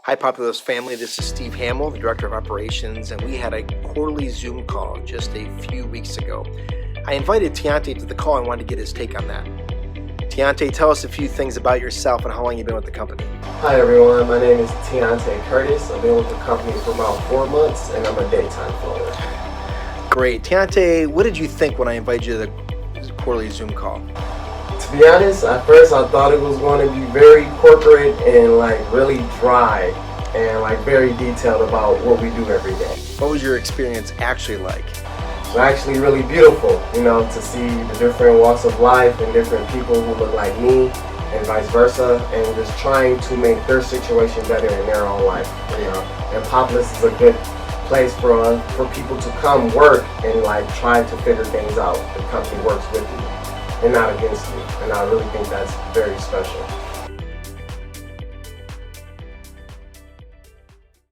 Hi, Populist family. This is Steve Hamill, the Director of Operations, and we had a quarterly Zoom call just a few weeks ago. I invited Tionte to the call and wanted to get his take on that. Tionte, tell us a few things about yourself and how long you've been with the company. Hi everyone, my name is Tionte Curtis. I've been with the company for about 4 months and I'm a daytime floater. Great. Tionte, what did you think when I invited you to the quarterly Zoom call? To be honest, at first I thought it was going to be very corporate and really dry and very detailed about what we do every day. What was your experience actually like? It's actually really beautiful, to see the different walks of life and different people who look like me and vice versa, and just trying to make their situation better in their own life, And Populist is a good place for people to come work and try to figure things out. The company works with you and not against you, and I really think that's very special.